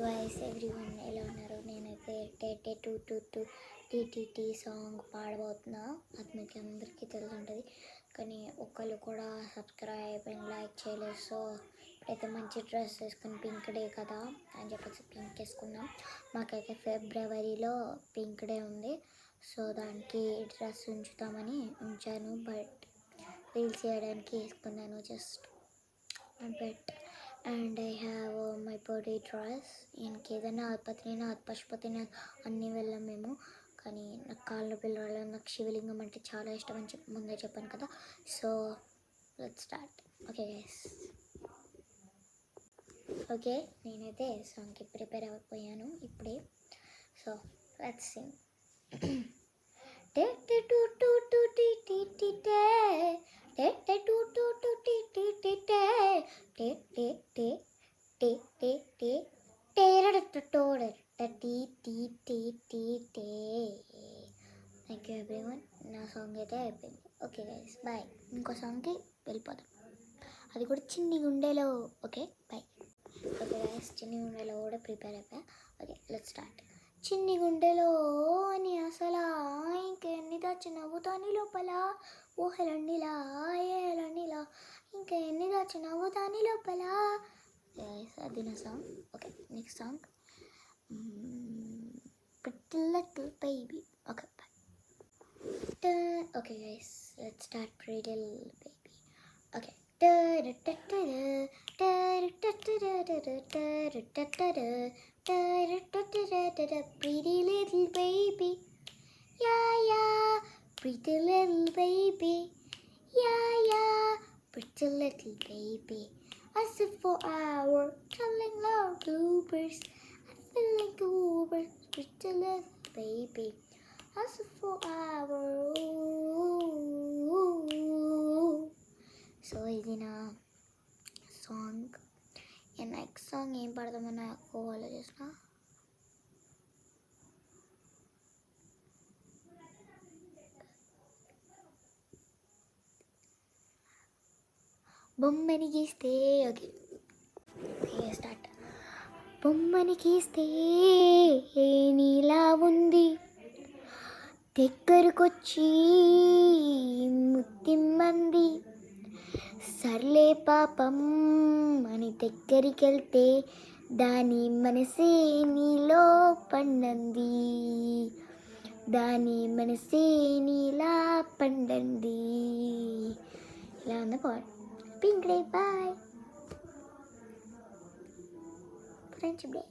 Guys everyone ఎలా ఉన్నారు? నేనైతే టే టూ టూ టూ టీటీటీ సాంగ్ పాడబోతున్నా. అది మీకు అందరికీ తెలిసి ఉంటుంది, కానీ ఒక్కళ్ళు కూడా సబ్స్క్రైబ్ అండ్ లైక్ చేయలేదు. సో అయితే మంచి డ్రెస్ వేసుకుని పింక్ డే కదా అని చెప్పేసి పింక్ వేసుకున్నాం. మాకైతే ఫిబ్రవరిలో పింక్ డే ఉంది, సో దానికి డ్రెస్ ఉంచాను. బట్ రీల్స్ చేయడానికి వేసుకున్నాను just but. And I have my birthday dress. ఇంకేదైనా ఆత్పత్రినా పశుపతిని అన్నీ వెళ్ళాం మేము, కానీ నాకు కాళ్ళ పిల్లలు నాకు శివలింగం అంటే చాలా ఇష్టం అని ముందే చెప్పాను కదా. So let's start. Okay guys, okay నేనైతే సాంగ్కి ప్రిపేర్ అయిపోయాను ఇప్పుడే. So let's sing. Thank you everyone. నా సాంగ్ అయితే అయిపోయింది. Okay guys bye. ఇంకో సాంగ్కి వెళ్ళిపోదాం, అది కూడా చిన్ని గుండెలో. Okay bye. ఓకే గైస్, చిన్ని గుండెలో కూడా ప్రిపేర్ అయిపోయా. Okay let's start. చిన్ని గుండెలో అని అసలా ఇంకెన్ని దాచి నవ్వుతాని లోపల, ఊహలన్నీలా ఏలన్నీలా ఇంకా ఎన్ని దాచి నవ్వుతాని లోపల. అది నా song. Okay next song Pretty Little Baby. Okay bye. Okay guys, let's start Pretty Little Baby. Okay. Pretty little baby, yeah yeah, pretty little baby, yeah yeah, pretty little baby. I sit for hours telling loud goobers, I feel like goobers, pretty little baby. I sit for hours. So ఇది నా song. Next song ఏం పాడదామని నాకు ఆలోచిస్తున్నా. బొమ్మని గీస్తే. Okay start. బొమ్మని గీస్తే నీలా ఉంది, దగ్గరకొచ్చి ముత్తిమ్మంది, సర్లే పాపం అని దగ్గరికి వెళ్తే దాని మనసే నీలో పండంది, దాని మనసే నీలా పండంది. ఇలా ఉంది పాడు. Pink day boy friendship day.